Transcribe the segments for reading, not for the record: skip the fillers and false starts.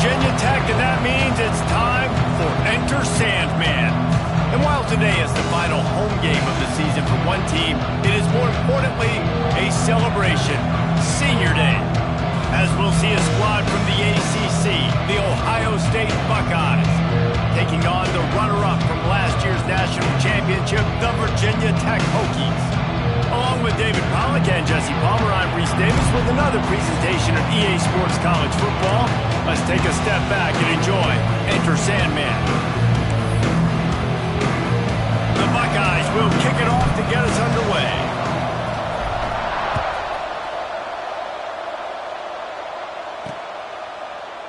Virginia Tech, and that means it's time for Enter Sandman. And while today is the final home game of the season for one team, it is more importantly a celebration, Senior Day. As we'll see a squad from the ACC, the Ohio State Buckeyes, taking on the runner-up from last year's national championship, the Virginia Tech Hokies. Along with David Pollack and Jesse Palmer, I'm Reese Davis with another presentation of EA Sports College Football. Let's take a step back and enjoy Enter Sandman. The Buckeyes will kick it off to get us underway.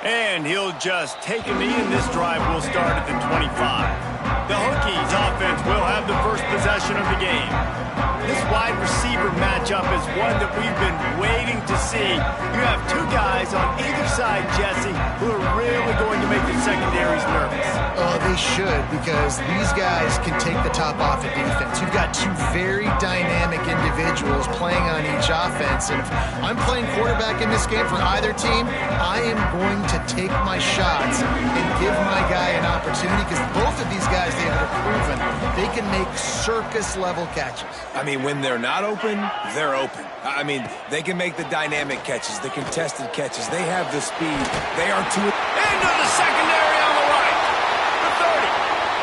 And he'll just take a knee, and this drive will start at the 25. The Hokies offense will have the first possession of the game. This wide receiver matchup is one that we've been waiting to see. You have two guys on either side, Jesse, who are really going to make the secondaries nervous. Oh, they should, because these guys can take the top off of defense. You've got two very dynamic individuals playing on each offense, and if I'm playing quarterback in this game for either team, I am going to take my shots and give my guy an opportunity, because both of these guys, they have proven they can make circus-level catches. I mean, when they're not open, they're open. I mean, they can make the dynamic catches, the contested catches. They have the speed. They are too... Into the secondary on the right. The 30.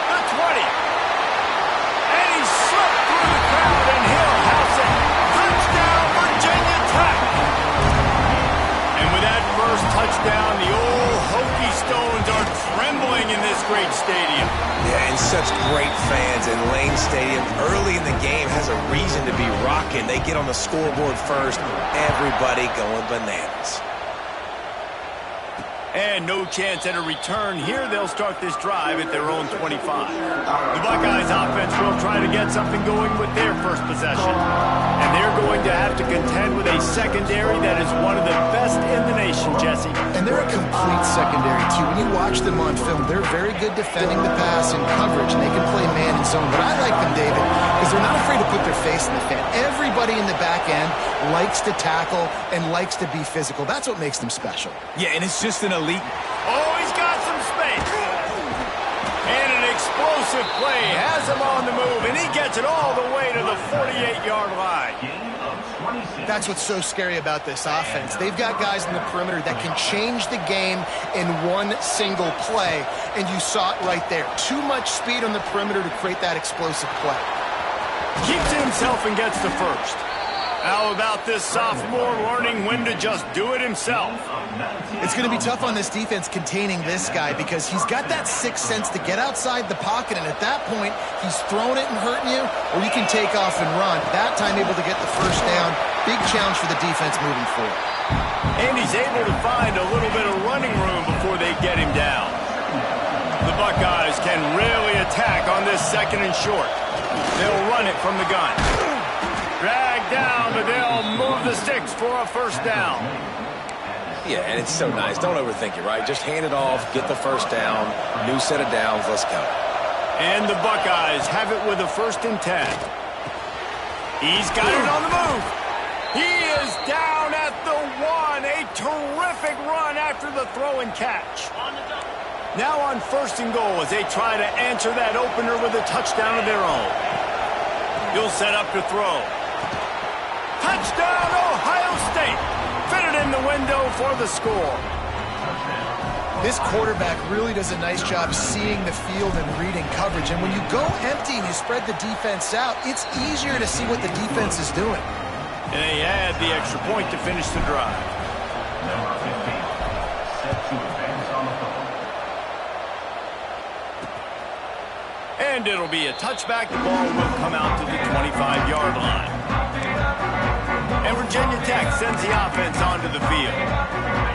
The 20. And he slipped through the crowd, and he'll house it. Touchdown, Virginia Tech. And with that first touchdown, the old Hokie Stones are trembling in this great stadium. Yeah, and such great fans, and Lane Stadium early in the game has a reason to be rocking. They get on the scoreboard first, everybody going bananas. And no chance at a return here. They'll start this drive at their own 25. The Buckeyes offense will try to get something going with their first possession. And they're going to have to contend with a secondary that is one of the best in the nation, Jesse. And they're a complete secondary, too. When you watch them on film, they're very good defending the pass and coverage, and they can play man and zone. But I like them, David, because they're not afraid to put their face in the fan. Everybody in the back end likes to tackle and likes to be physical. That's what makes them special. Yeah, and it's just an elite. Oh, he's got some space. And an explosive play has him on the move, and he gets it all the way to the 48-yard line. That's what's so scary about this offense. They've got guys in the perimeter that can change the game in one single play, and you saw it right there. Too much speed on the perimeter to create that explosive play. Keeps it himself and gets the first. How about this sophomore learning when to just do it himself? It's going to be tough on this defense containing this guy, because he's got that sixth sense to get outside the pocket, and at that point, he's throwing it and hurting you, or you can take off and run. That time able to get the first down. Big challenge for the defense moving forward. And he's able to find a little bit of running room before they get him down. The Buckeyes can really attack on this second and short. They'll run it from the gun. Drag down, but they'll move the sticks for a first down. Yeah, and it's so nice. Don't overthink it, right? Just hand it off, get the first down, new set of downs, let's go. And the Buckeyes have it with a 1st and 10. He's got it on the move. He is down at the 1. A terrific run after the throw and catch. Now on 1st and goal as they try to answer that opener with a touchdown of their own. He'll set up to throw. Touchdown, Ohio State. Fitted in the window for the score. This quarterback really does a nice job seeing the field and reading coverage. And when you go empty and you spread the defense out, it's easier to see what the defense is doing. And they add the extra point to finish the drive. Number 15, set to advance on the field. And it'll be a touchback. The ball will come out to the 25-yard line. And Virginia Tech sends the offense onto the field.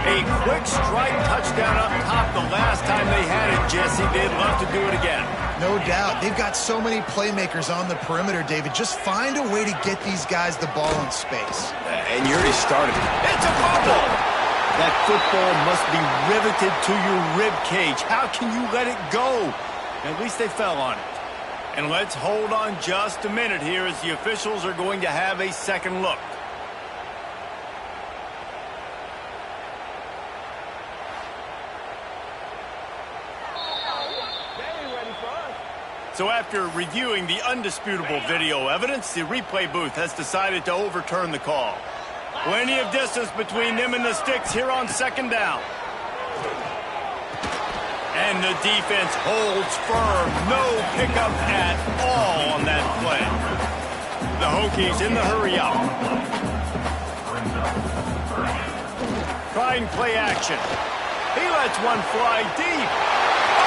A quick strike touchdown up top the last time they had it, Jesse. They'd love to do it again. No doubt. They've got so many playmakers on the perimeter, David. Just find a way to get these guys the ball in space. And you already started it. It's a fumble! That football must be riveted to your rib cage. How can you let it go? At least they fell on it. And let's hold on just a minute here as the officials are going to have a second look. So after reviewing the undisputable video evidence, the replay booth has decided to overturn the call. Plenty of distance between them and the sticks here on second down. And the defense holds firm. No pickup at all on that play. The Hokies in the hurry up. Trying play action. He lets one fly deep.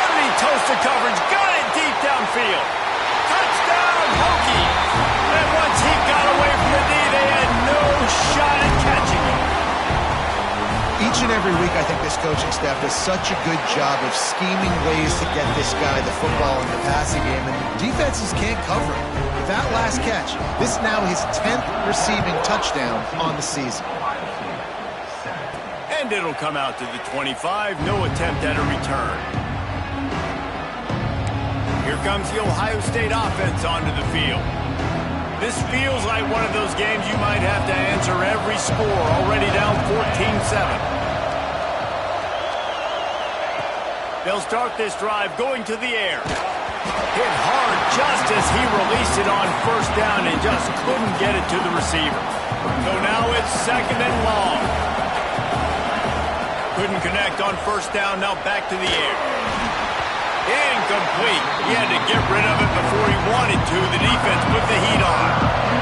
Underneath toasted coverage. Got it deep downfield. Touchdown, Hokies. And once he got away from the D, they had no shot at catching him. Each and every week, I think this coaching staff does such a good job of scheming ways to get this guy the football in the passing game, and defenses can't cover him. With that last catch, this is now his 10th receiving touchdown on the season. And it'll come out to the 25. No attempt at a return. Here comes the Ohio State offense onto the field. This feels like one of those games you might have to answer every score, already down 14-7. They'll start this drive going to the air. Hit hard just as he released it on first down and just couldn't get it to the receiver. So now it's second and long. Couldn't connect on first down, now back to the air. Incomplete. He had to get rid of it before he wanted to. The defense put the heat on.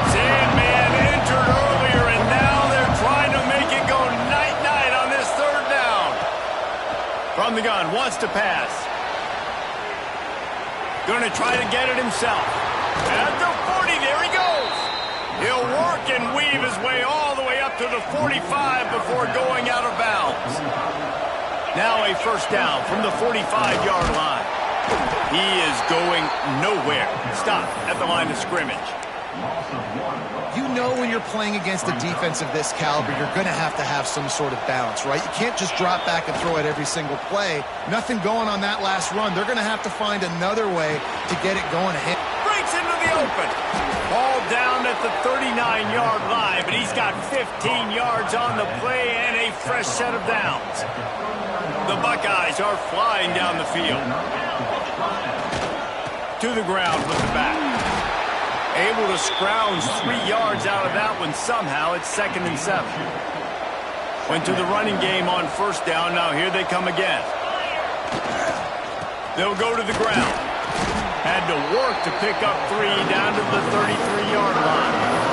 Sandman entered earlier, and now they're trying to make it go night-night on this third down. From the gun, wants to pass. Going to try to get it himself. At the 40, there he goes. He'll work and weave his way all the way up to the 45 before going out of bounds. Now a first down from the 45-yard line. He is going nowhere. Stop at the line of scrimmage. You know when you're playing against a defense of this caliber, you're going to have some sort of balance, right? You can't just drop back and throw it every single play. Nothing going on that last run. They're going to have to find another way to get it going ahead. Breaks into the open. Ball down at the 39-yard line, but he's got 15 yards on the play and a fresh set of downs. The Buckeyes are flying down the field. To the ground with the back. Able to scrounge 3 yards out of that one somehow. It's second and 7. Went to the running game on first down. Now here they come again. They'll go to the ground. Had to work to pick up 3 down to the 33-yard line.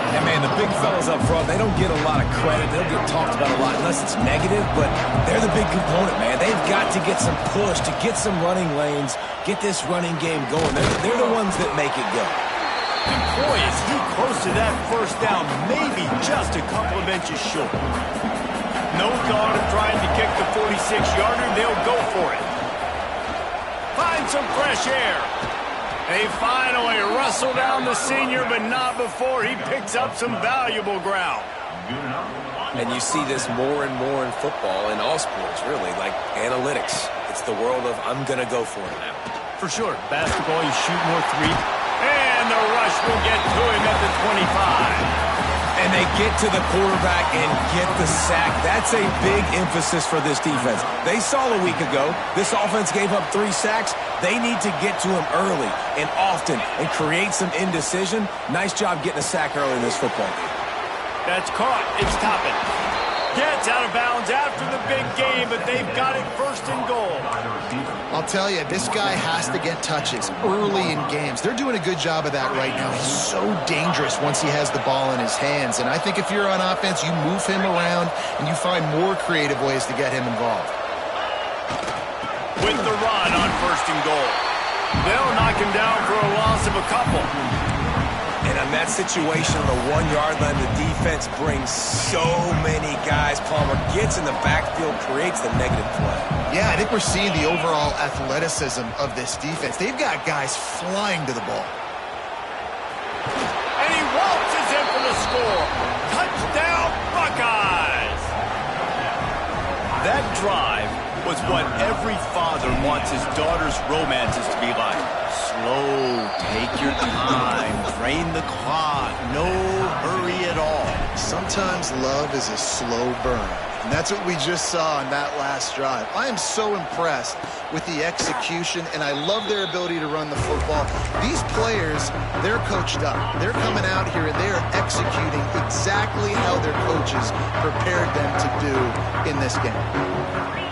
And, man, the big fellas up front, they don't get a lot of credit. They'll get talked about a lot unless it's negative, but they're the big component, man. They've got to get some push, to get some running lanes, get this running game going. They're the ones that make it go. And boy, is he close to that first down, maybe just a couple of inches short. No thought of trying to kick the 46-yarder. They'll go for it. Find some fresh air. They finally wrestle down the senior, but not before he picks up some valuable ground. And you see this more and more in football, in all sports, really, like analytics. It's the world of, I'm going to go for it now. For sure. Basketball, you shoot more threes. And the rush will get to him at the 25. And they get to the quarterback and get the sack. That's a big emphasis for this defense. They saw a week ago, this offense gave up 3 sacks. They need to get to him early and often and create some indecision. Nice job getting a sack early in this football game. That's caught. It's Toppin. Gets out of bounds after the big game, but they've got it first and goal. I'll tell you, this guy has to get touches early in games. They're doing a good job of that right now. He's so dangerous once he has the ball in his hands. And I think if you're on offense, you move him around and you find more creative ways to get him involved. With the run on first and goal. They'll knock him down for a loss of a couple. And on that situation on the 1-yard line, the defense brings so many guys. Palmer gets in the backfield, creates the negative play. Yeah, I think we're seeing the overall athleticism of this defense. They've got guys flying to the ball. And he waltzes in for the score. Touchdown, Buckeyes! That drive was what every father wants his daughter's romances to be like. Slow, take your time, drain the clock, no hurry at all. Sometimes love is a slow burn. And that's what we just saw on that last drive. I am so impressed with the execution, and I love their ability to run the football. These players, they're coached up. They're coming out here, and they're executing exactly how their coaches prepared them to do in this game.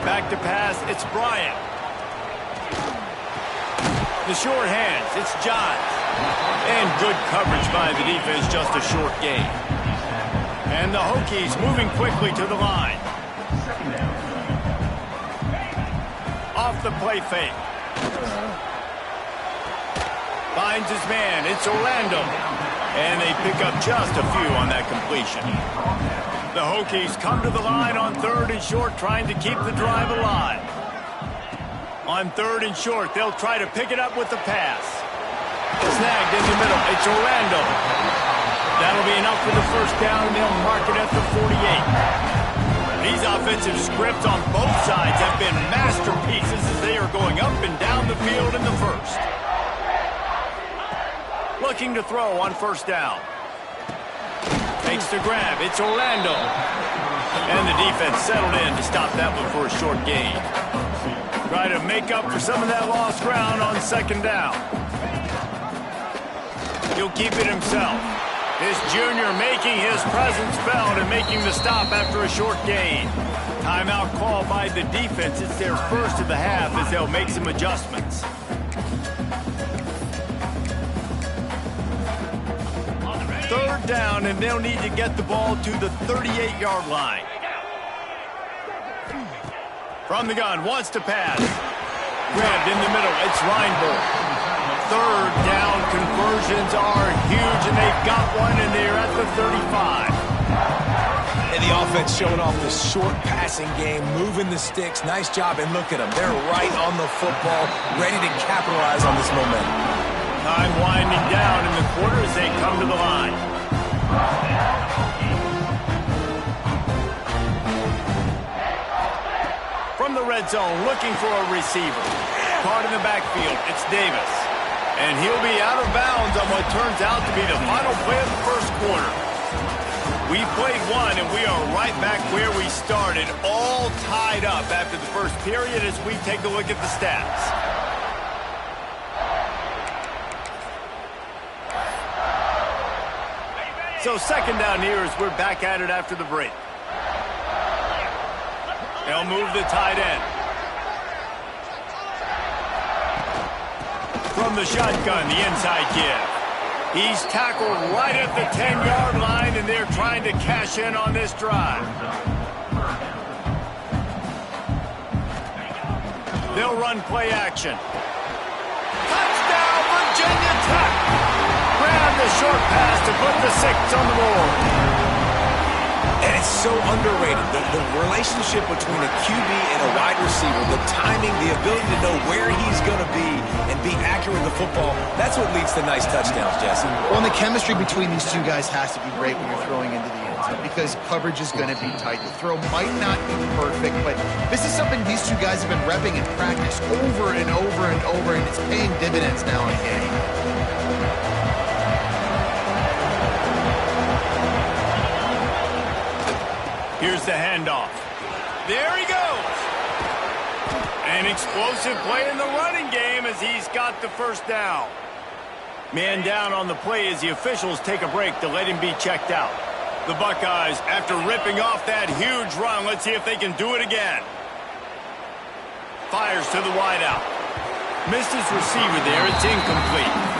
Back to pass, it's Bryant. The short hands, it's Johns. And good coverage by the defense, just a short gain. And the Hokies moving quickly to the line. Off the play fake. Finds his man, it's Orlando. And they pick up just a few on that completion. The Hokies come to the line on 3rd and short, trying to keep the drive alive. On 3rd and short, they'll try to pick it up with the pass. Snagged in the middle, it's Orlando. That'll be enough for the first down, and they'll mark it at the 48. These offensive scripts on both sides have been masterpieces as they are going up and down the field in the first. Looking to throw on 1st down. Takes the grab, it's Orlando. And the defense settled in to stop that one for a short gain. Try to make up for some of that lost ground on 2nd down. He'll keep it himself. This junior making his presence felt and making the stop after a short gain. Timeout called by the defense. It's their first of the half as they'll make some adjustments. Third down, and they'll need to get the ball to the 38-yard line. From the gun, wants to pass. Grabbed in the middle, it's Reinbold. 3rd down conversions are huge, and they've got one, and they're at the 35. And the offense showing off the short passing game, moving the sticks. Nice job, and look at them. They're right on the football, ready to capitalize on this momentum. Time winding down in the quarter as they come to the line. From the red zone, looking for a receiver. Caught in the backfield, it's Davis. And he'll be out of bounds on what turns out to be the final play of the first quarter. We played one, and we are right back where we started, all tied up after the first period as we take a look at the stats. So 2nd down here as we're back at it after the break. They'll move the tight end. From the shotgun, the inside give. He's tackled right at the 10-yard line, and they're trying to cash in on this drive. They'll run play action. Touchdown, Virginia Tech! Grab the short pass to put the 6 on the board. And it's so underrated. The relationship between a QB and a wide receiver, the timing, the ability to know where he's going to be and be accurate with the football, that's what leads to nice touchdowns, Jesse. Well, and the chemistry between these two guys has to be great when you're throwing into the end zone because coverage is going to be tight. The throw might not be perfect, but this is something these two guys have been repping in practice over and over and over, and it's paying dividends now in game. Here's the handoff. There he goes. An explosive play in the running game as he's got the first down. Man down on the play as the officials take a break to let him be checked out. The Buckeyes, after ripping off that huge run, let's see if they can do it again. Fires to the wideout. Missed his receiver there. It's incomplete.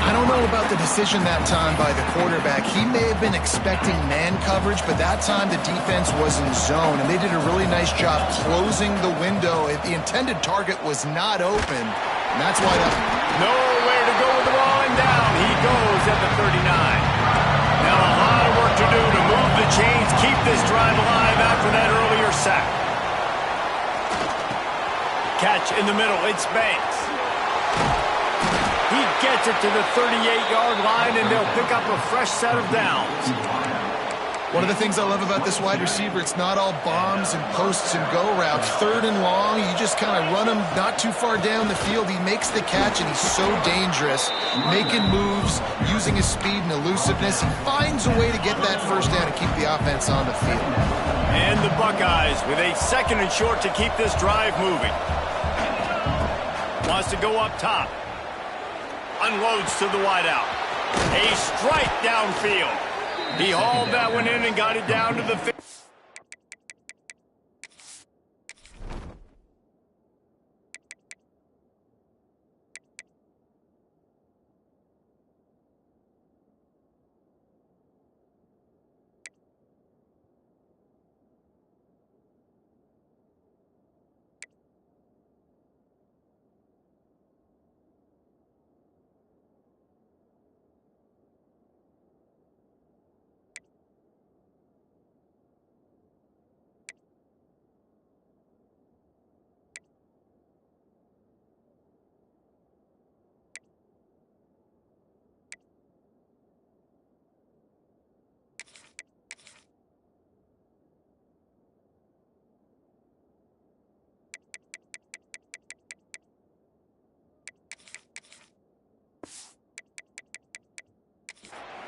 I don't know about the decision that time by the quarterback. He may have been expecting man coverage, but that time the defense was in zone, and they did a really nice job closing the window. The intended target was not open, and that's why that... Nowhere to go with the ball, and down he goes at the 39. Now a lot of work to do to move the chains, keep this drive alive after that earlier sack. Catch in the middle, it's Banks. He gets it to the 38-yard line, and they'll pick up a fresh set of downs. One of the things I love about this wide receiver, it's not all bombs and posts and go routes. 3rd and long, you just kind of run him not too far down the field. He makes the catch, and he's so dangerous, making moves, using his speed and elusiveness. He finds a way to get that first down and keep the offense on the field. And the Buckeyes with a 2nd and short to keep this drive moving. Wants to go up top. Unloads to the wideout. A strike downfield. He hauled that one in and got it down to the 50.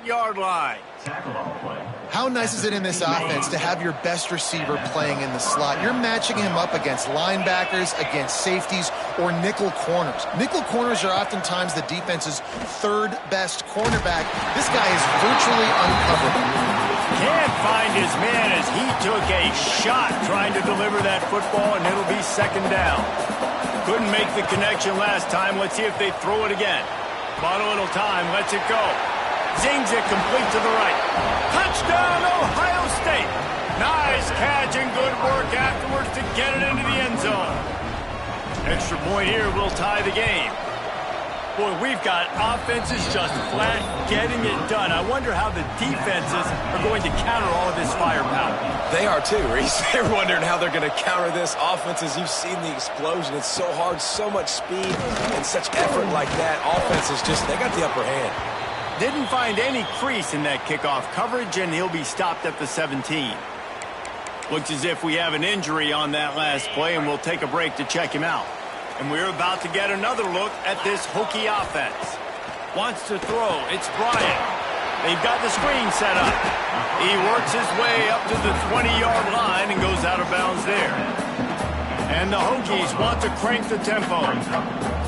Yard line. How nice is it in this offense to have your best receiver playing in the slot? You're matching him up against linebackers, against safeties, or nickel corners. Nickel corners are oftentimes the defense's 3rd best cornerback. This guy is virtually uncoverable. Can't find his man as he took a shot trying to deliver that football, and it'll be 2nd down. Couldn't make the connection last time. Let's see if they throw it again. Bought a little time. Lets it go. Zings it complete to the right. Touchdown, Ohio State. Nice catch and good work afterwards to get it into the end zone. Extra point here will tie the game. Boy, we've got offenses just flat getting it done. I wonder how the defenses are going to counter all of this firepower. They are too, Reese. They're wondering how they're going to counter this. Offenses, you've seen the explosion. It's so hard, so much speed, and such effort like that. Offenses just, they got the upper hand. Didn't find any crease in that kickoff coverage, and he'll be stopped at the 17. Looks as if we have an injury on that last play, and we'll take a break to check him out. And we're about to get another look at this Hokie offense. Wants to throw. It's Bryant. They've got the screen set up. He works his way up to the 20-yard line and goes out of bounds there. And the Hokies want to crank the tempo.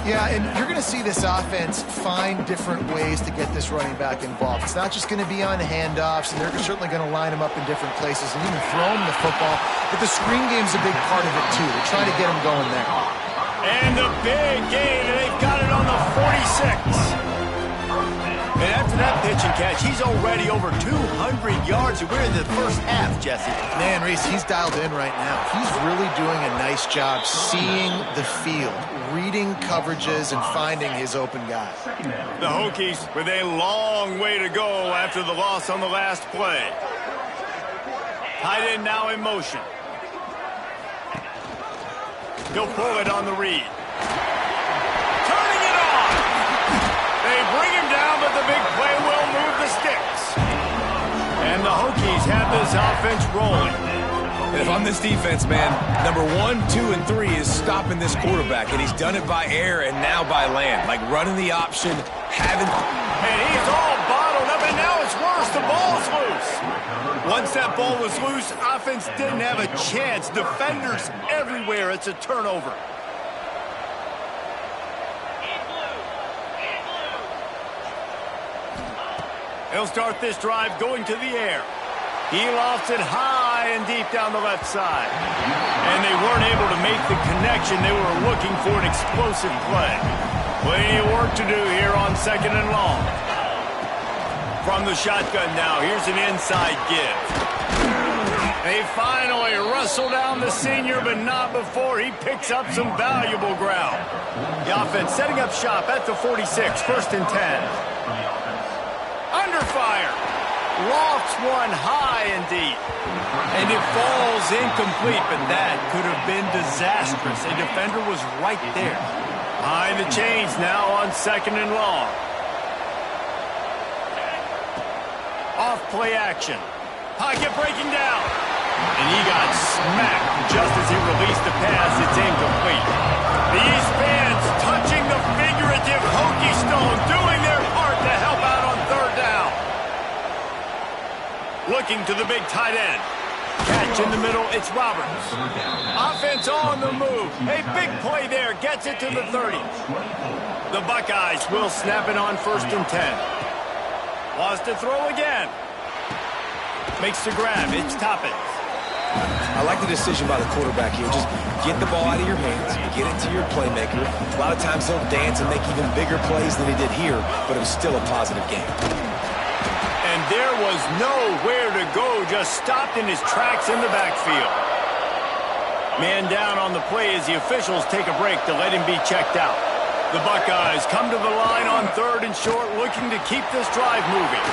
Yeah, and you're going to see this offense find different ways to get this running back involved. It's not just going to be on handoffs, and they're certainly going to line him up in different places and even throw him the football. But the screen game's a big part of it, too. They try to get him going there. And the big gain, and they've got it on the 46. And after that pitch and catch, he's already over 200 yards, and we're in the first half, Jesse. Man, Reese, he's dialed in right now. He's really doing a nice job seeing the field, reading coverages, and finding his open guy. The Hokies with a long way to go after the loss on the last play. Tight end now in motion. He'll pull it on the read. Turning it on. They bring him down, but the big play will move the sticks. And the Hokies have this offense rolling. And if I'm this defense, man, number 1, 2, and 3 is stopping this quarterback, and he's done it by air and now by land. Like running the option, having... And he's all bottled up, and now it's worse. The ball's loose. Once that ball was loose, offense didn't have a chance. Defenders everywhere. It's a turnover. He'll start this drive going to the air. He lofts it high and deep down the left side. And they weren't able to make the connection. They were looking for an explosive play. Plenty of work to do here on 2nd and long. From the shotgun now, here's an inside give. They finally wrestle down the senior, but not before he picks up some valuable ground. The offense setting up shop at the 46, 1st and 10. Under fire. Lofts one high and deep. And it falls incomplete, but that could have been disastrous. A defender was right there. Behind the chains now on 2nd and long. Off play action. Pocket breaking down. And he got smacked just as he released the pass. It's incomplete. These fans touching the figurative Hokie stone, doing their part to help out on third down. Looking to the big tight end. Catch in the middle, it's Roberts. Offense on the move. A big play there, gets it to the 30. The Buckeyes will snap it on 1st and 10. Wants to throw again. Makes the grab, it's Toppin. I like the decision by the quarterback here. Just get the ball out of your hands, get it to your playmaker. A lot of times he'll dance and make even bigger plays than he did here, but it was still a positive game. And there was nowhere to go, just stopped in his tracks in the backfield. Man down on the play as the officials take a break to let him be checked out. The Buckeyes come to the line on 3rd and short, looking to keep this drive moving.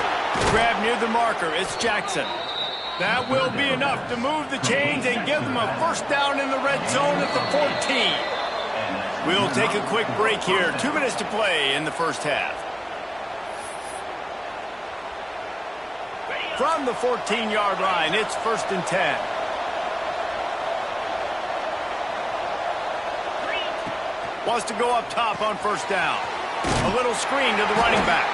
Grab near the marker, it's Jackson. That will be enough to move the chains and give them a 1st down in the red zone at the 14. We'll take a quick break here. 2 minutes to play in the 1st half. From the 14-yard line, it's 1st and 10. Wants to go up top on 1st down. A little screen to the running back.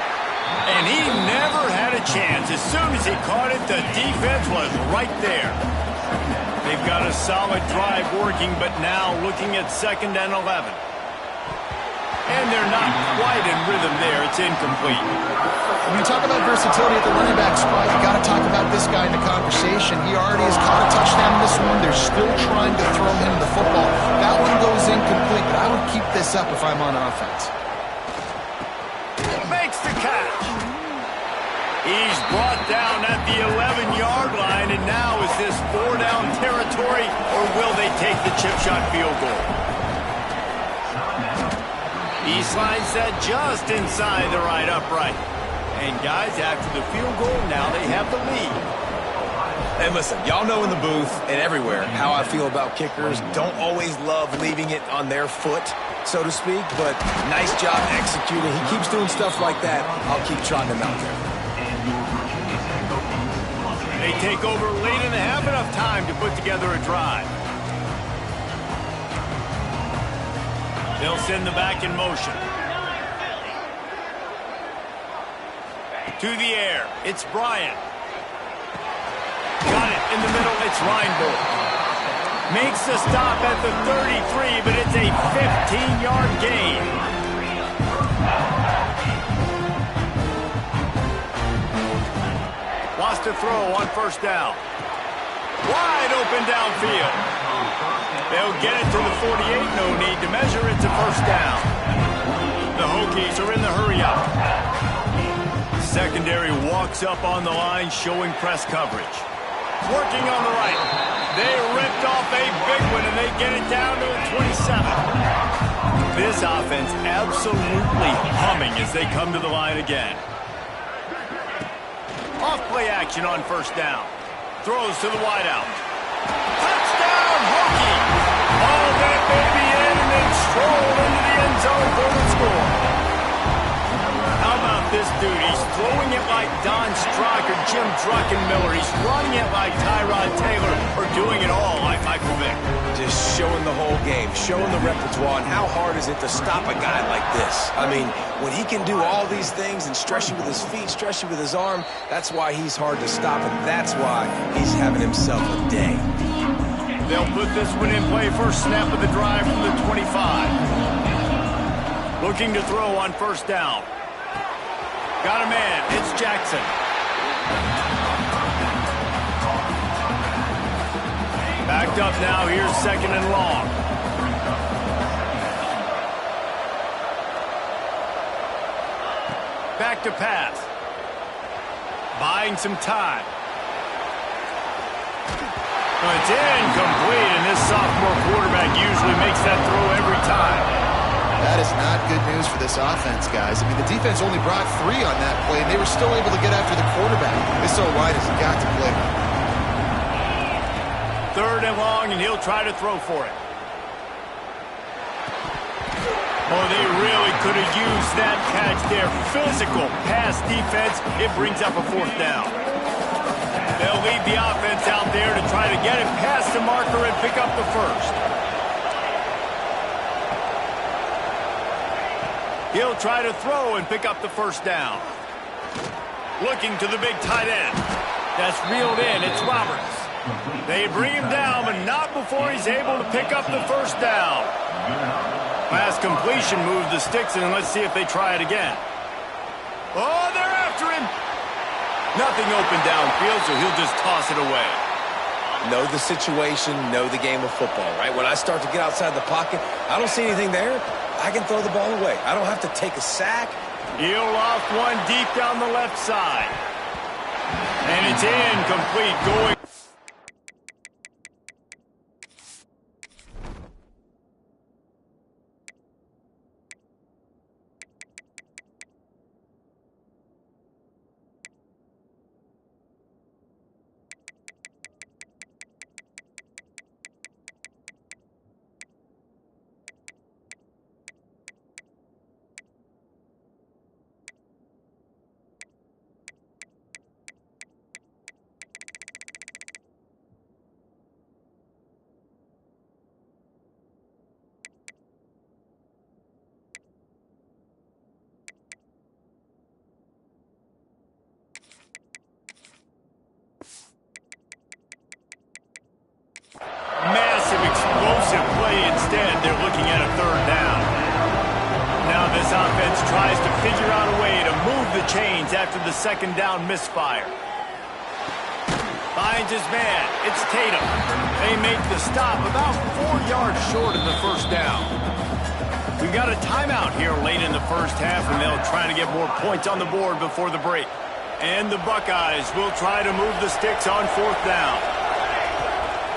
And he never had a chance. As soon as he caught it, the defense was right there. They've got a solid drive working, but now looking at 2nd and 11. And they're not quite in rhythm there. It's incomplete. When you talk about versatility at the running back spot, you got to talk about this guy in the conversation. He already has caught a touchdown in this one. They're still trying to throw him the football. That one goes incomplete, but I would keep this up if I'm on offense. Makes the catch. He's brought down at the 11-yard line, and now is this 4-down territory, or will they take the chip shot field goal? He slides that just inside the right upright. And guys, after the field goal, now they have the lead. And listen, y'all know in the booth and everywhere how I feel about kickers. Don't always love leaving it on their foot, so to speak, but nice job executing. He keeps doing stuff like that. I'll keep trotting him out there. They take over late in the half, enough time to put together a drive. They'll send the back in motion. To the air, it's Bryant. Got it in the middle, it's Reinbold. Makes the stop at the 33, but it's a 15-yard gain. Wants to throw on 1st down. Wide open downfield. They'll get it to the 48, no need to measure, it's a 1st down. The Hokies are in the hurry-up. Secondary walks up on the line, showing press coverage. Working on the right. They ripped off a big one, and they get it down to the 27. This offense absolutely humming as they come to the line again. Off-play action on 1st down. Throws to the wideout. Touchdown, Hokie! All that baby in and then stroll into the end zone for the score. How about this dude? He's throwing it like Don Strock or Jim Druckenmiller. He's running it like Tyrod Taylor, or doing it all like Michael Vick. Just showing the whole game, showing the repertoire, and how hard is it to stop a guy like this? I mean, when he can do all these things and stretch you with his feet, stretch you with his arm, that's why he's hard to stop, and that's why he's having himself a day. They'll put this one in play, first snap of the drive from the 25. Looking to throw on 1st down. Got a man, it's Jackson. Backed up now, here's 2nd and long. Back to pass. Buying some time. It's incomplete, and this sophomore quarterback usually makes that throw every time. That is not good news for this offense, guys. I mean, the defense only brought 3 on that play, and they were still able to get after the quarterback. This O-line has got to play. 3rd and long, and he'll try to throw for it. Oh, they really could have used that catch there. Physical pass defense. It brings up a 4th down. They'll leave the offense out there to try to get it past the marker and pick up the first. He'll try to throw and pick up the first down. Looking to the big tight end. That's reeled in. It's Roberts. They bring him down, but not before he's able to pick up the first down. Last completion moved the sticks, and let's see if they try it again. Oh, they're after him. Nothing open downfield, so he'll just toss it away. Know the situation, know the game of football, right? When I start to get outside the pocket, I don't see anything there. I can throw the ball away. I don't have to take a sack. He'll loft one deep down the left side. And it's incomplete going. Massive explosive play instead. They're looking at a third down. Now this offense tries to figure out a way to move the chains after the second down misfire. Finds his man. It's Tatum. They make the stop about 4 yards short of the first down. We've got a timeout here late in the first half, and they'll try to get more points on the board before the break. And the Buckeyes will try to move the sticks on fourth down.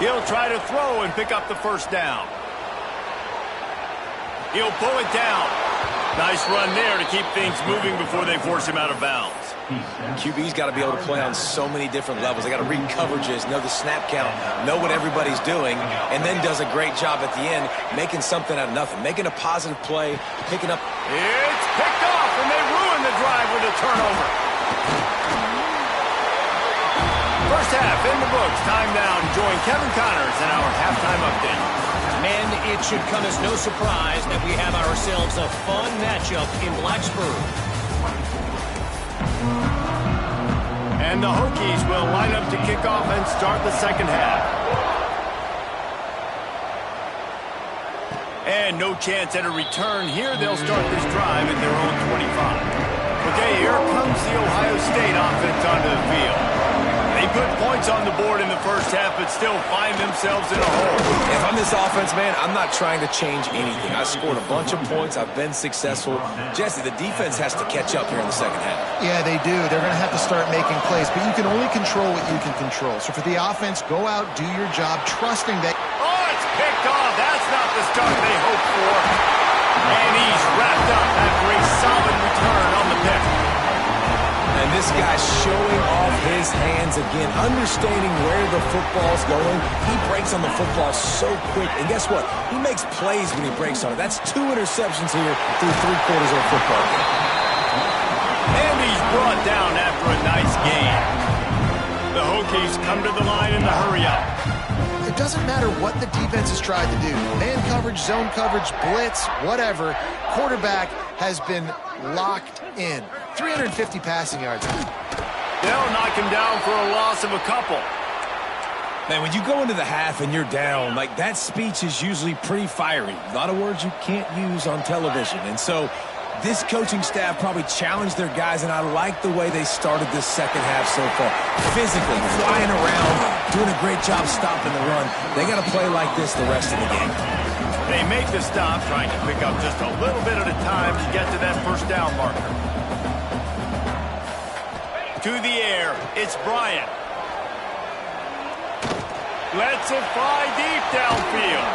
He'll try to throw and pick up the first down. He'll pull it down. Nice run there to keep things moving before they force him out of bounds. QB's got to be able to play on so many different levels. They got to read coverages, know the snap count, know what everybody's doing, and then does a great job at the end making something out of nothing, making a positive play, picking up. It's picked off, and they ruin the drive with a turnover. First half in the books. Time now to join Kevin Connors in our halftime update. Men, it should come as no surprise that we have ourselves a fun matchup in Blacksburg. And the Hokies will line up to kick off and start the second half. And no chance at a return here. They'll start this drive at their own 25. Okay, here comes the Ohio State offense onto the field. They put points on the board in the first half, but still find themselves in a hole. If I'm this offense, man, I'm not trying to change anything. I scored a bunch of points. I've been successful. Jesse, the defense has to catch up here in the second half. Yeah, they do. They're going to have to start making plays, but you can only control what you can control. So for the offense, go out, do your job, trusting that. Oh, it's picked off. That's not the start they hoped for. And he's wrapped up after a solid return on the pick. And this guy's showing off his hands again, understanding where the football's going. He breaks on the football so quick. And guess what? He makes plays when he breaks on it. That's 2 interceptions here through 3 quarters of a football game. And he's brought down after a nice gain. The Hokies come to the line in the hurry-up. It doesn't matter what the defense has tried to do. Man coverage, zone coverage, blitz, whatever. Quarterback has been locked in. 350 passing yards. They'll knock him down for a loss of a couple. Man, when you go into the half and you're down, like that speech is usually pretty fiery. A lot of words you can't use on television. And so this coaching staff probably challenged their guys, and I like the way they started this second half so far. Physically, flying around, doing a great job stopping the run. They got to play like this the rest of the game. They make the stop, trying to pick up just a little bit at a time to get to that first down marker. To the air, it's Bryant. Lets it fly deep downfield.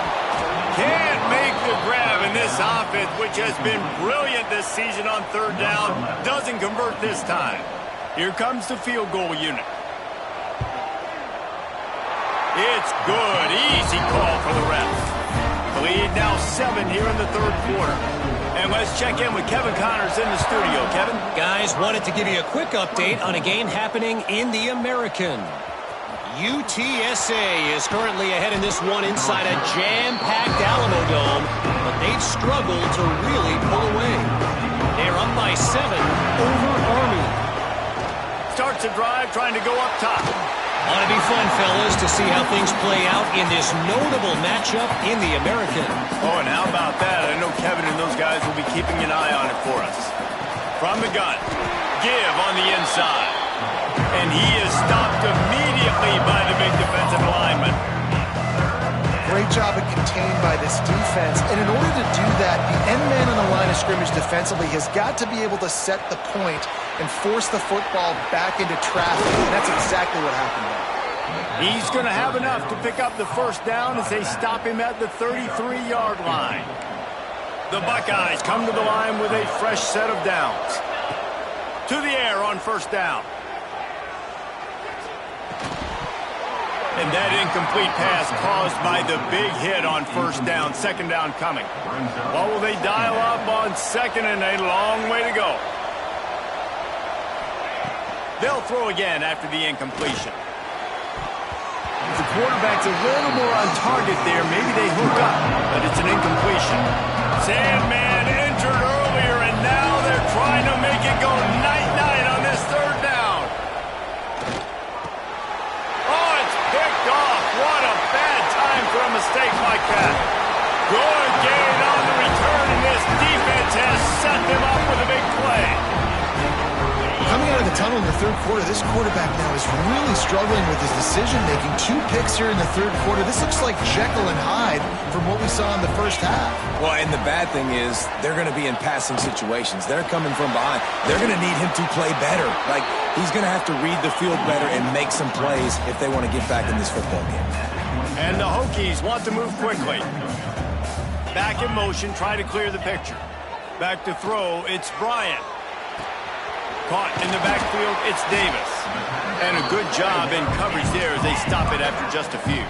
Can't make the grab, and this offense, which has been brilliant this season on third down, doesn't convert this time. Here comes the field goal unit. It's good. Easy call for the refs. The lead now 7 here in the third quarter. And let's check in with Kevin Connors in the studio. Kevin? Guys, wanted to give you a quick update on a game happening in the American. UTSA is currently ahead in this one inside a jam-packed Alamo Dome, but they've struggled to really pull away. They're up by 7 over Army. Starts a drive trying to go up top. Ought to be fun, fellas, to see how things play out in this notable matchup in the American. Oh, and how about that? I know Kevin and those guys will be keeping an eye on it for us. From the gun, give on the inside. And he is stopped immediately by the big defensive lineman. Great job of contained by this defense. And in order to do that, the end man on the line of scrimmage defensively has got to be able to set the point and force the football back into traffic. And that's exactly what happened there. He's going to have enough to pick up the first down as they stop him at the 33-yard line. The Buckeyes come to the line with a fresh set of downs. To the air on first down. And that incomplete pass caused by the big hit on first down. Second down coming. What will they dial up on second, and a long way to go? They'll throw again after the incompletion. The quarterback's a little more on target there. Maybe they hook up, but it's an incompletion. Sandman entered earlier, and now they're trying to make it go night-night on this third down. Oh, it's picked off. What a bad time for a mistake like that. Good gain on the return, and this defense has set them up with a big play. Coming out of the tunnel in the third quarter, this quarterback now is really struggling with his decision-making. 2 picks here in the third quarter. This looks like Jekyll and Hyde from what we saw in the first half. Well, and the bad thing is they're going to be in passing situations. They're coming from behind. They're going to need him to play better. Like, he's going to have to read the field better and make some plays if they want to get back in this football game. And the Hokies want to move quickly. Back in motion, try to clear the picture. Back to throw, it's Bryant. Caught in the backfield, it's Davis. And a good job in coverage there as they stop it after just a few.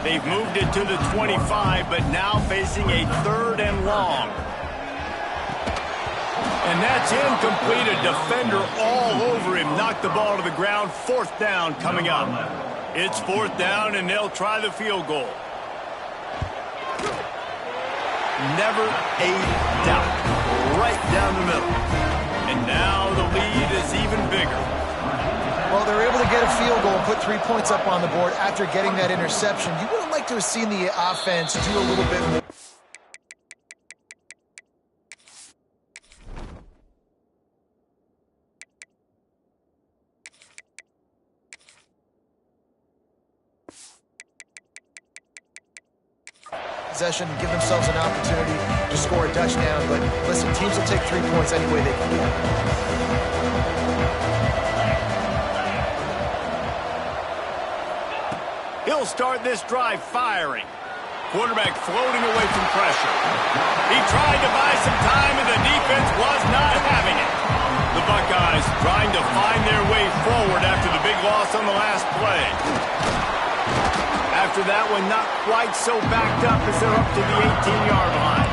They've moved it to the 25, but now facing a third and long. And that's incomplete. A defender all over him. Knocked the ball to the ground. Fourth down coming up. It's fourth down, and they'll try the field goal. Never a doubt. Right down the middle. And now the lead is even bigger. Well, they're able to get a field goal and put 3 points up on the board after getting that interception. You would have liked to have seen the offense do a little bit more. Possession and give themselves an opportunity to score a touchdown. But listen, teams will take 3 points any way they can get it. He'll start this drive firing. Quarterback floating away from pressure. He tried to buy some time, and the defense was not having it. The Buckeyes trying to find their way forward after the big loss on the last play. After that one, not quite so backed up as they're up to the 18-yard line.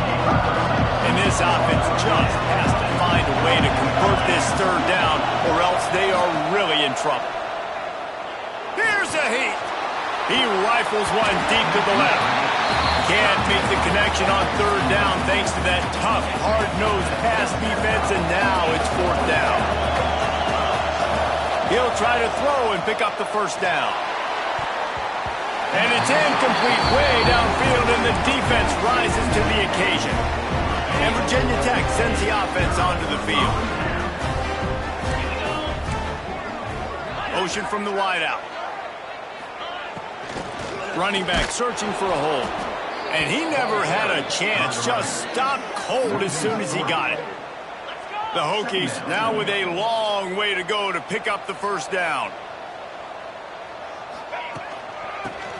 And this offense just has to find a way to convert this third down, or else they are really in trouble. Here's a heat. He rifles one deep to the left. Can't make the connection on third down thanks to that tough, hard-nosed pass defense, and now it's fourth down. He'll try to throw and pick up the first down. And it's incomplete way downfield, and the defense rises to the occasion. And Virginia Tech sends the offense onto the field. Motion from the wideout. Running back searching for a hole. And he never had a chance. Just stopped cold as soon as he got it. The Hokies now with a long way to go to pick up the first down.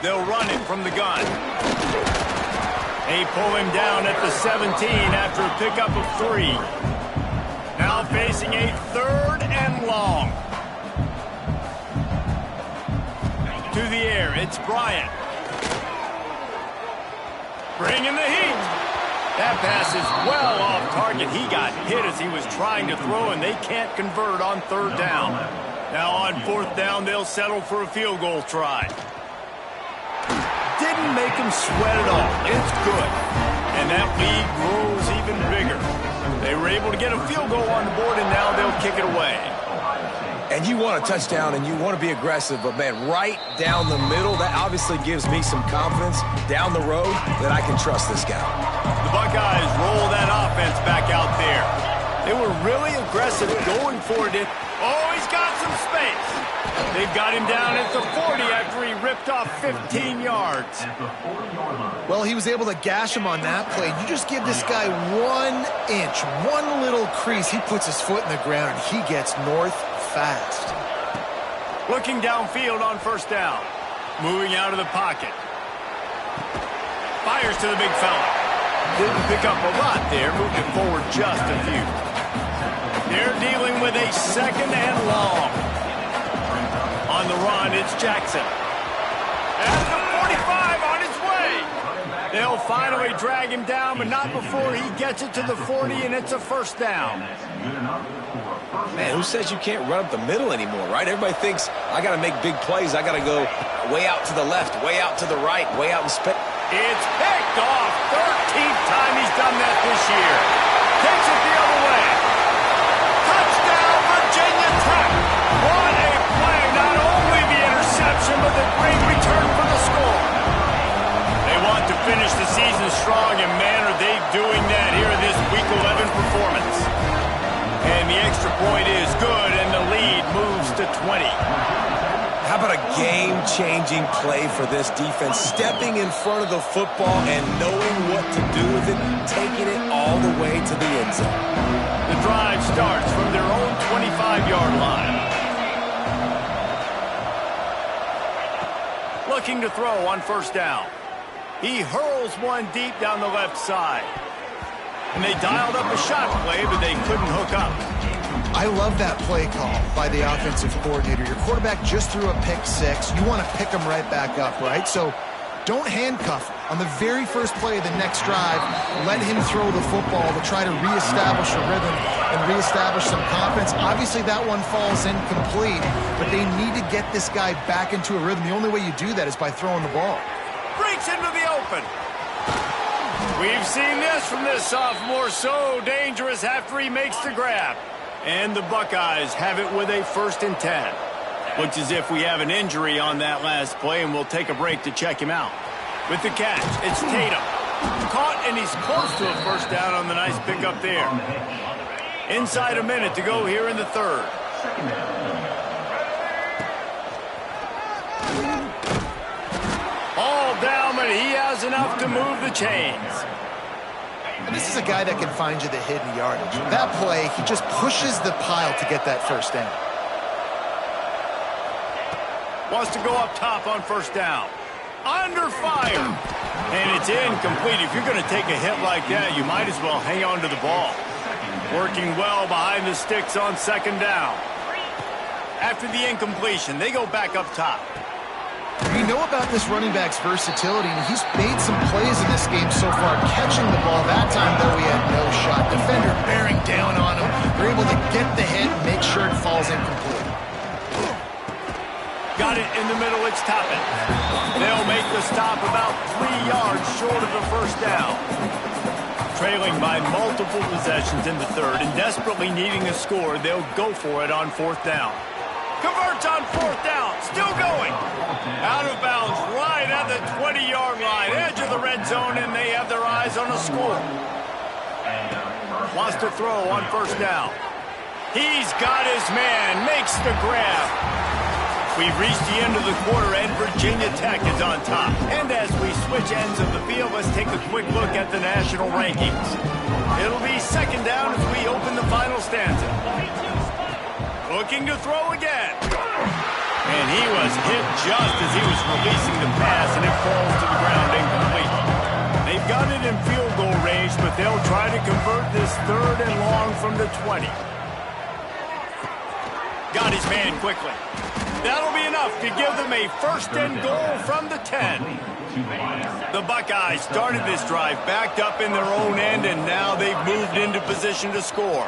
They'll run it from the gun. They pull him down at the 17 after a pickup of 3. Now facing a third and long. To the air, it's Bryant. Bringing the heat. That pass is well off target. He got hit as he was trying to throw, and they can't convert on third down. Now on 4th down, they'll settle for a field goal try. Didn't make them sweat at all. It's good. And that lead grows even bigger. They were able to get a field goal on the board, and now they'll kick it away. And you want a touchdown, and you want to be aggressive, but, man, right down the middle, that obviously gives me some confidence down the road that I can trust this guy. The Buckeyes roll that offense back out there. They were really aggressive going for it. Oh, he's got some space. They've got him down at the 40 after he ripped off 15 yards. Well, he was able to gash him on that play. You just give this guy 1 inch, one little crease. He puts his foot in the ground, and he gets north fast. Looking downfield on 1st down. Moving out of the pocket. Fires to the big fella. Didn't pick up a lot there. Moved it forward just a few. They're dealing with a 2nd and long. On the run, it's Jackson. At the 45 on his way. They'll finally drag him down, but not before he gets it to the 40, and it's a 1st down. Man, who says you can't run up the middle anymore, right? Everybody thinks, I got to make big plays. I got to go way out to the left, way out to the right, way out in space. It's picked off. 13th time he's done that this year. Takes it the other way. Touchdown, Virginia Tech. What a play. Not only the interception, but the great return for the score. They want to finish the season strong, and man, are they doing that here in this Week 11 performance. And the extra point is good, and the lead moves to 20. How about a game-changing play for this defense? Stepping in front of the football and knowing what to do with it, taking it all the way to the end zone. The drive starts from their own 25-yard line. Looking to throw on 1st down. He hurls one deep down the left side. And they dialed up a shot play, but they couldn't hook up. I love that play call by the offensive coordinator. Your quarterback just threw a pick 6. You want to pick him right back up, right? So don't handcuff him. On the very first play of the next drive, let him throw the football to try to reestablish a rhythm and reestablish some confidence. Obviously, that one falls incomplete, but they need to get this guy back into a rhythm. The only way you do that is by throwing the ball. Breaks into the open. We've seen this from this sophomore, so dangerous after he makes the grab. And the Buckeyes have it with a 1st and 10. Looks as if we have an injury on that last play, and we'll take a break to check him out. With the catch, it's Tatum. Caught, and he's close to a 1st down on the nice pickup there. Inside a minute to go here in the 3rd. All down, but he has enough to move the chains. And this is a guy that can find you the hidden yardage. That play, he just pushes the pile to get that 1st down. Wants to go up top on 1st down. Under fire. And it's incomplete. If you're going to take a hit like that, you might as well hang on to the ball. Working well behind the sticks on 2nd down. After the incompletion, they go back up top. We know about this running back's versatility, and he's made some plays in this game so far, catching the ball. That time, though, he had no shot. Defender bearing down on him. They're able to get the hit and make sure it falls incomplete. Got it in the middle, it's Toppin. They'll make the stop about 3 yards short of the 1st down. Trailing by multiple possessions in the 3rd and desperately needing a score, they'll go for it on 4th down. Converts on 4th down, still going. Out of bounds, right at the 20-yard line, edge of the red zone, and they have their eyes on a score. Wants to throw on 1st down. He's got his man, makes the grab. We've reached the end of the quarter, and Virginia Tech is on top. And as we switch ends of the field, let's take a quick look at the national rankings. It'll be 2nd down as we open the final stanza. Looking to throw again. And he was hit just as he was releasing the pass, and it falls to the ground incomplete. They've got it in field goal range, but they'll try to convert this 3rd and long from the 20. Got his man quickly. That'll be enough to give them a 1st and goal from the 10. The Buckeyes started this drive backed up in their own end, and now they've moved into position to score.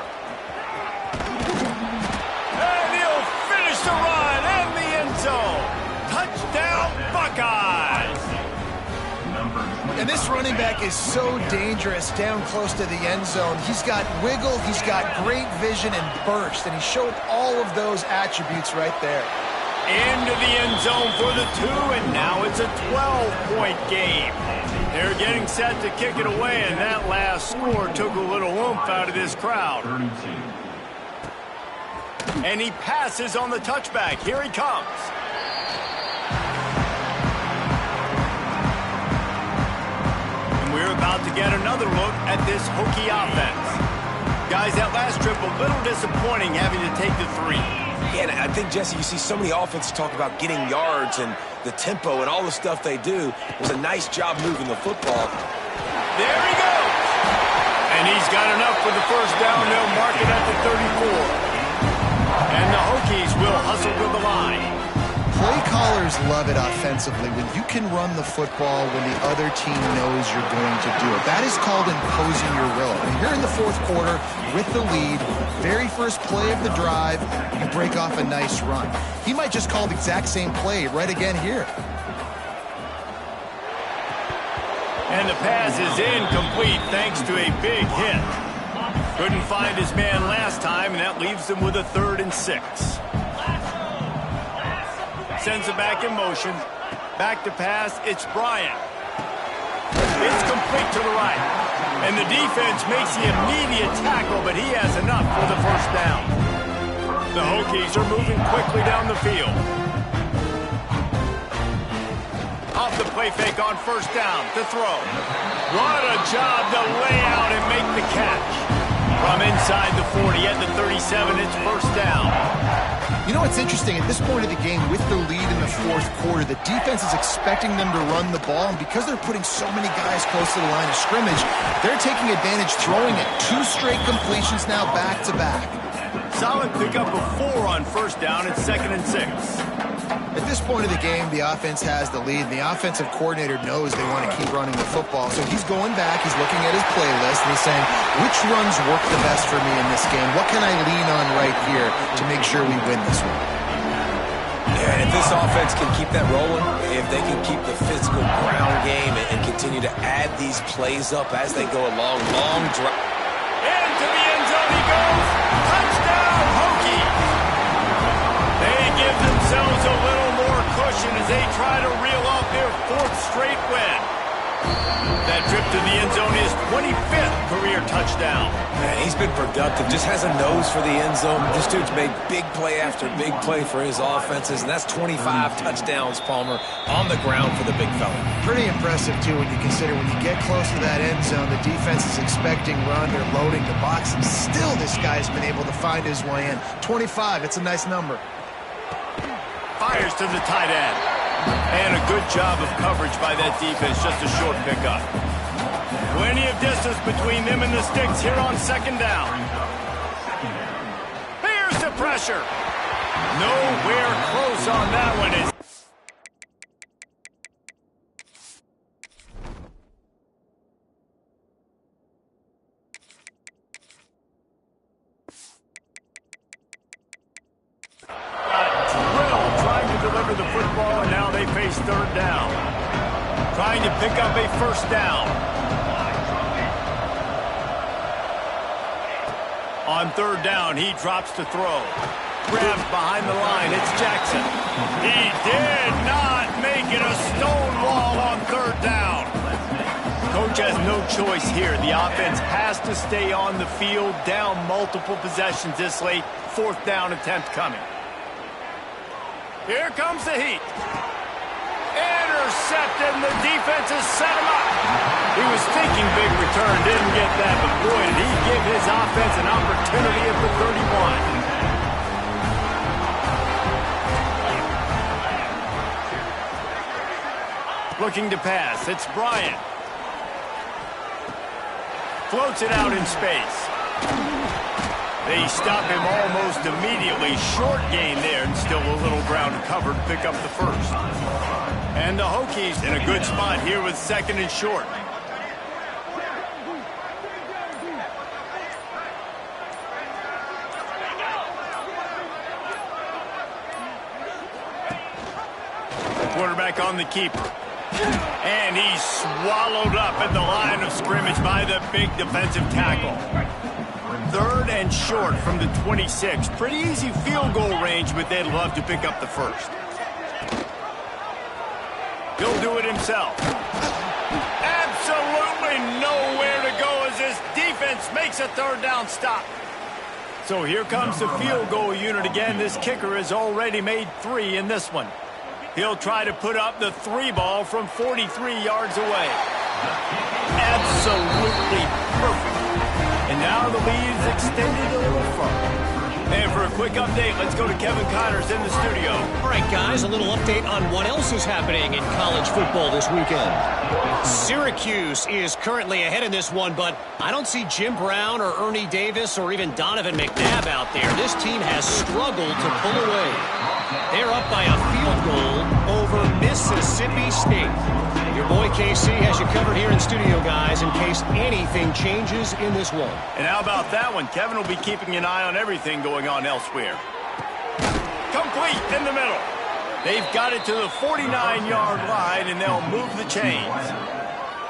And he'll finish the And this running back is so dangerous down close to the end zone. He's got wiggle, he's got great vision and burst, and he showed all of those attributes right there. Into the end zone for the 2, and now it's a 12-point game. They're getting set to kick it away, and that last score took a little oomph out of this crowd. And he passes on the touchback. Here he comes. We're about to get another look at this Hokie offense. Guys, that last trip a little disappointing having to take the 3. Yeah, and I think, Jesse, you see so many offenses talk about getting yards and the tempo and all the stuff they do. It was a nice job moving the football. There he goes. And he's got enough for the first down. They'll mark it at the 34. And the Hokies will hustle to the line. Play callers love it offensively when you can run the football when the other team knows you're going to do it. That is called imposing your will. And you're in the fourth quarter with the lead, very first play of the drive, you break off a nice run. He might just call the exact same play right again here. And the pass is incomplete thanks to a big hit. Couldn't find his man last time, and that leaves him with a 3rd and 6. Sends it back in motion. Back to pass. It's Bryant. It's complete to the right. And the defense makes the immediate tackle, but he has enough for the first down. The Hokies are moving quickly down the field. Off the play fake on first down to throw. What a job to lay out and make the catch. From inside the 40 at the 37, it's first down. You know what's interesting? At this point of the game, with the lead in the fourth quarter, the defense is expecting them to run the ball, and because they're putting so many guys close to the line of scrimmage, they're taking advantage, throwing it. 2 straight completions now back-to-back. Solid pickup of 4 on first down. It's 2nd and 6. At this point of the game, the offense has the lead, and the offensive coordinator knows they want to keep running the football. So he's going back, he's looking at his playlist, and he's saying, which runs work the best for me in this game? What can I lean on right here to make sure we win this one? Yeah, if this offense can keep that rolling, if they can keep the physical ground game and continue to add these plays up as they go along, long drive. Into the end zone he goes. Touchdown, Hokies. They give themselves a little more cushion as they try to reel off their 4th straight win. That trip to the end zone is 25th career touchdown. Man, he's been productive, just has a nose for the end zone. This dude's made big play after big play for his offenses, and that's 25 touchdowns, Palmer, on the ground for the big fella. Pretty impressive, too, when you consider when you get close to that end zone, the defense is expecting run, they're loading the box, and still this guy's been able to find his way in. 25, it's a nice number. Fires to the tight end. And a good job of coverage by that defense, just a short pickup. Plenty of distance between them and the sticks here on 2nd down. Here's the pressure. Nowhere close on that one. Is deliver the football, and now they face 3rd down. Trying to pick up a first down. On 3rd down, he drops to throw. Grabs behind the line. It's Jackson. He did not make it a stone wall on 3rd down. Coach has no choice here. The offense has to stay on the field, down multiple possessions this late. 4th down attempt coming. Here comes the heat. Intercepted, and the defense has set him up. He was thinking big return, didn't get that, but boy, did he give his offense an opportunity at the 31. Looking to pass, it's Bryant. Floats it out in space. They stop him almost immediately. Short gain there, and still a little ground covered to pick up the first. And the Hokies in a good spot here with 2nd and short. The quarterback on the keeper. And he's swallowed up at the line of scrimmage by the big defensive tackle. 3rd and short from the 26. Pretty easy field goal range, but they'd love to pick up the first. He'll do it himself. Absolutely nowhere to go as this defense makes a 3rd down stop. So here comes the field goal unit again. This kicker has already made 3 in this one. He'll try to put up the 3 ball from 43 yards away. Absolutely perfect. And now the lead is extended a little further. And for a quick update, let's go to Kevin Connors in the studio. All right, guys, a little update on what else is happening in college football this weekend. Syracuse is currently ahead in this one, but I don't see Jim Brown or Ernie Davis or even Donovan McNabb out there. This team has struggled to pull away. They're up by a field goal over Mississippi State. Your boy KC has you covered here in studio, guys, in case anything changes in this one. And how about that one? Kevin will be keeping an eye on everything going on elsewhere. Complete in the middle. They've got it to the 49-yard line, and they'll move the chains.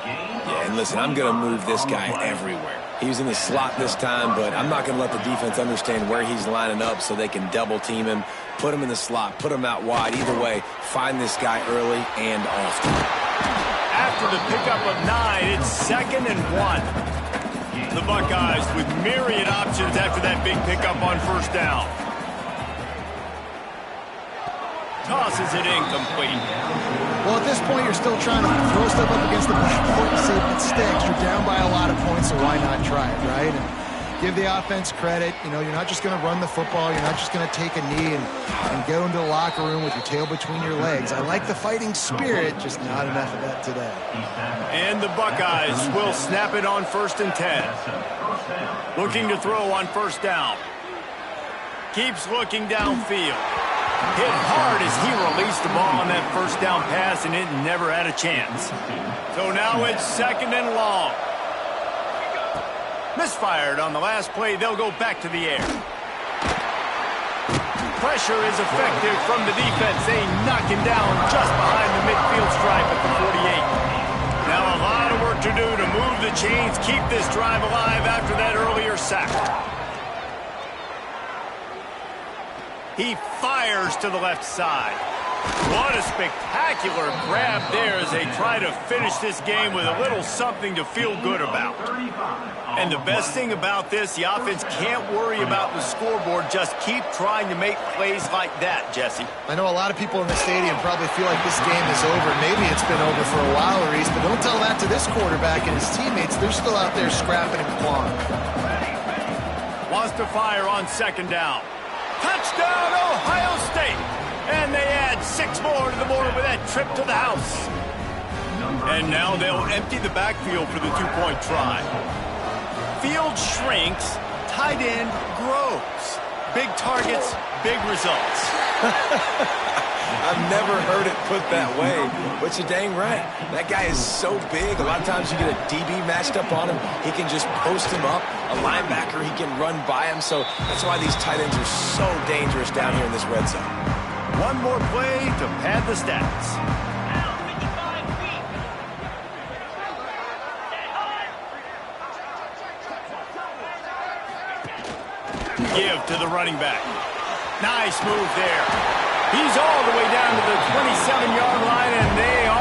Yeah, and listen, I'm going to move this guy everywhere. He's in the slot this time, but I'm not going to let the defense understand where he's lining up so they can double team him, put him in the slot, put him out wide. Either way, find this guy early and often. After the pickup of 9, it's 2nd and 1. The Buckeyes with myriad options after that big pickup on 1st down. Tosses it incomplete. Well, at this point, you're still trying to throw stuff up against the backboard and see if it sticks. You're down by a lot of points, so why not try it, right? And give the offense credit. You know, you're not just going to run the football. You're not just going to take a knee and go into the locker room with your tail between your legs. I like the fighting spirit, just not enough of that today. And the Buckeyes will snap it on 1st and 10. Looking to throw on 1st down. Keeps looking downfield. Hit hard as he released the ball on that 1st down pass, and it never had a chance. So now it's 2nd and long. Misfired on the last play. They'll go back to the air. Pressure is effective from the defense. They knock him down just behind the midfield stripe at the 48. Now a lot of work to do to move the chains, keep this drive alive after that earlier sack. He fires to the left side. What a spectacular grab there as they try to finish this game with a little something to feel good about. And the best thing about this, the offense can't worry about the scoreboard. Just keep trying to make plays like that, Jesse. I know a lot of people in the stadium probably feel like this game is over. Maybe it's been over for a while, Reese, but don't tell that to this quarterback and his teammates. They're still out there scrapping and clawing. Wants to fire on 2nd down. Touchdown, Ohio State! And they add 6 more to the board with that trip to the house. And now they'll empty the backfield for the 2-point try. Field shrinks, tight end grows. Big targets, big results. I've never heard it put that way, but you're dang right. That guy is so big. A lot of times you get a DB matched up on him. He can just post him up. A linebacker, he can run by him. So that's why these tight ends are so dangerous down here in this red zone. One more play to pad the stats. Give to the running back. Nice move there. He's all the way down to the 27-yard line, and they